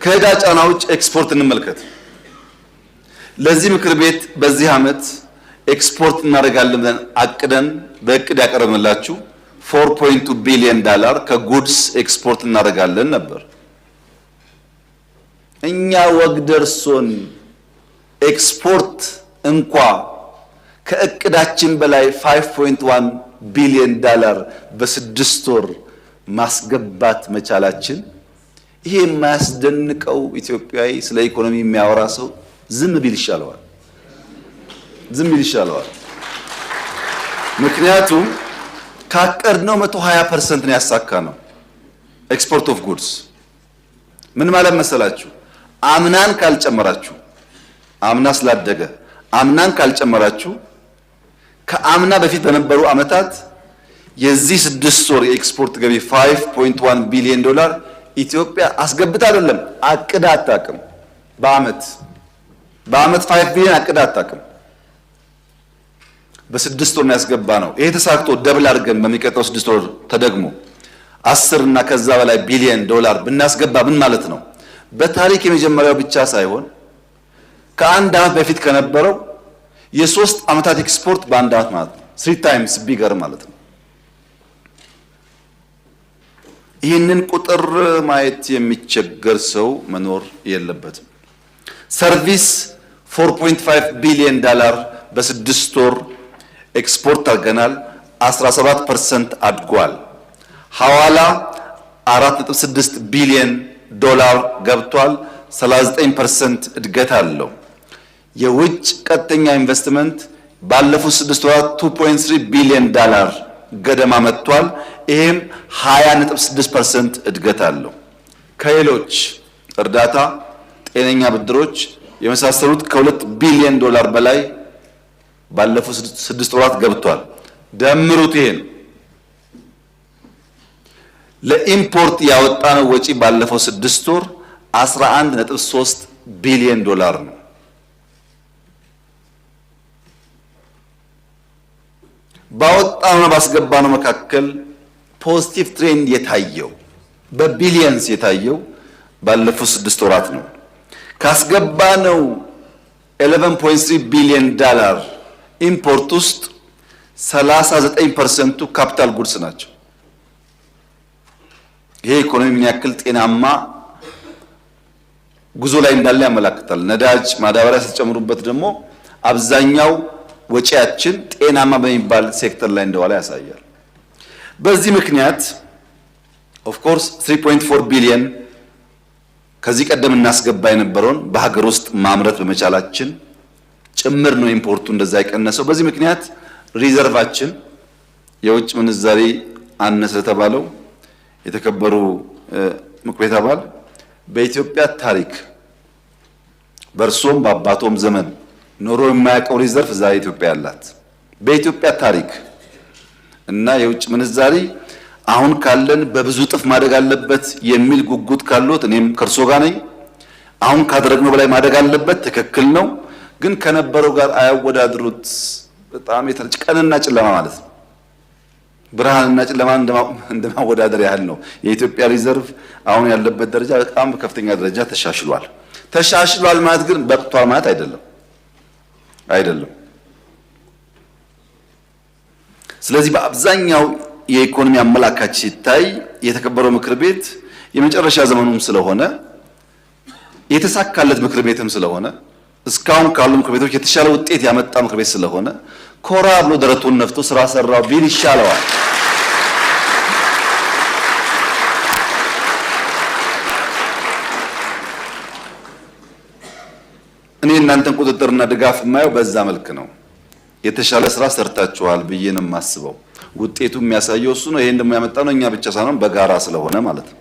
ከዕዳ ጫና ውጭ ኤክስፖርት እንመልከት። ለዚህ ምክር ቤት በዚህ ዓመት ኤክስፖርት እናደርጋለን ብለን አቅደን በእቅድ ያቀረብንላችሁ $4.2 ቢሊዮን ከጉድስ ኤክስፖርት እናደርጋለን ነበር። እኛ ወግ ደርሶን ኤክስፖርት እንኳ ከእቅዳችን በላይ $5.1 ቢሊዮን በስድስት ወር ማስገባት መቻላችን ይሄ የማያስደንቀው ኢትዮጵያዊ ስለ ኢኮኖሚ የሚያወራ ሰው ዝም ቢል ይሻለዋል። ዝም ቢል ይሻለዋል። ምክንያቱም ካቀድነው 120% ነው ያሳካነው። ኤክስፖርት ኦፍ ጉድስ ምን ማለት መሰላችሁ? አምናን ካልጨመራችሁ፣ አምና ስላደገ አምናን ካልጨመራችሁ ከአምና በፊት በነበሩ ዓመታት የዚህ 6 ወር የኤክስፖርት ገቢ $5.1 ቢሊዮን ኢትዮጵያ አስገብታ አይደለም አቅዳ አታውቅም። በአመት 5 ቢሊዮን አቅዳ አታውቅም። በ6 ወር ነው ያስገባ ነው። ይሄ ተሳክቶ ደብል አድርገን በሚቀጥለው 6 ወር ተደግሞ 10 እና ከዛ በላይ ቢሊዮን ብናስገባ ምን ማለት ነው? በታሪክ የመጀመሪያው ብቻ ሳይሆን ከአንድ ዓመት በፊት ከነበረው የ3 ዓመታት ኤክስፖርት በአንድ ዓመት ማለት ነው። 3 ታይምስ ቢገር ማለት ነው። ይህንን ቁጥር ማየት የሚቸገር ሰው መኖር የለበትም። ሰርቪስ $4.5 ቢሊዮን በ6 ወር ኤክስፖርት አድርገናል። 17% አድጓል። ሐዋላ $4.6 ቢሊዮን ገብቷል። 39% እድገት አለው። የውጭ ቀጥተኛ ኢንቨስትመንት ባለፉት 6 ወራት $2.3 ቢሊዮን ገደማ መጥቷል። ይሄም 20.6% እድገት አለው። ከሌሎች እርዳታ፣ ጤነኛ ብድሮች የመሳሰሉት $2 ቢሊዮን በላይ ባለፉት 6 ወራት ገብቷል። ደምሩት። ይሄን ለኢምፖርት ያወጣነው ወጪ ባለፈው 6 ወር $11.3 ቢሊዮን ነው። ባወጣነው ባስገባነው መካከል ፖዚቲቭ ትሬንድ የታየው በቢሊየንስ የታየው ባለፉት 6 ወራት ነው። ካስገባነው $11.3 ቢሊዮን ኢምፖርት ውስጥ 39% ካፒታል ጉድስ ናቸው። ይሄ ኢኮኖሚ ምን ያክል ጤናማ ጉዞ ላይ እንዳለ ያመለክታል። ነዳጅ፣ ማዳበሪያ ሲጨምሩበት ደግሞ አብዛኛው ወጪያችን ጤናማ በሚባል ሴክተር ላይ እንደዋለ ያሳያል። በዚህ ምክንያት ኦፍ ኮርስ 3.4 ቢሊዮን ከዚህ ቀደም እናስገባ የነበረውን በሀገር ውስጥ ማምረት በመቻላችን ጭምር ነው ኢምፖርቱ እንደዛ የቀነሰው። በዚህ ምክንያት ሪዘርቫችን የውጭ ምንዛሪ አነሰ ተባለው የተከበሩ ምክር ቤት አባል በኢትዮጵያ ታሪክ በርሶም በአባቶም ዘመን ኖሮ የማያውቀው ሪዘርቭ ዛሬ ኢትዮጵያ ያላት በኢትዮጵያ ታሪክ እና የውጭ ምንዛሪ አሁን ካለን በብዙ ጥፍ ማደግ አለበት የሚል ጉጉት ካሉት እኔም ከርሶ ጋር ነኝ። አሁን ካደረግነው በላይ ማደግ አለበት፣ ትክክል ነው። ግን ከነበረው ጋር አያወዳድሩት። በጣም ቀንና ጨለማ ማለት ነው። ብርሃንና ጨለማ እንደማወዳደር ያህል ነው። የኢትዮጵያ ሪዘርቭ አሁን ያለበት ደረጃ በጣም በከፍተኛ ደረጃ ተሻሽሏል። ተሻሽሏል ማለት ግን በቅቷል ማለት አይደለም። ስለዚህ በአብዛኛው የኢኮኖሚ አመላካች ሲታይ የተከበረው ምክር ቤት የመጨረሻ ዘመኑም ስለሆነ የተሳካለት ምክር ቤትም ስለሆነ እስካሁን ካሉ ምክር ቤቶች የተሻለ ውጤት ያመጣ ምክር ቤት ስለሆነ ኮራ ብሎ ደረቱን ነፍቶ ስራ ሰራው ቢል ይሻለዋል። እኔ እናንተን ቁጥጥርና ድጋፍ የማየው በዛ መልክ ነው። የተሻለ ስራ ሰርታችኋል ብዬ ነው የማስበው። ውጤቱ የሚያሳየው እሱ ነው። ይሄን ደግሞ ያመጣነው እኛ ብቻ ሳይሆን በጋራ ስለሆነ ማለት ነው።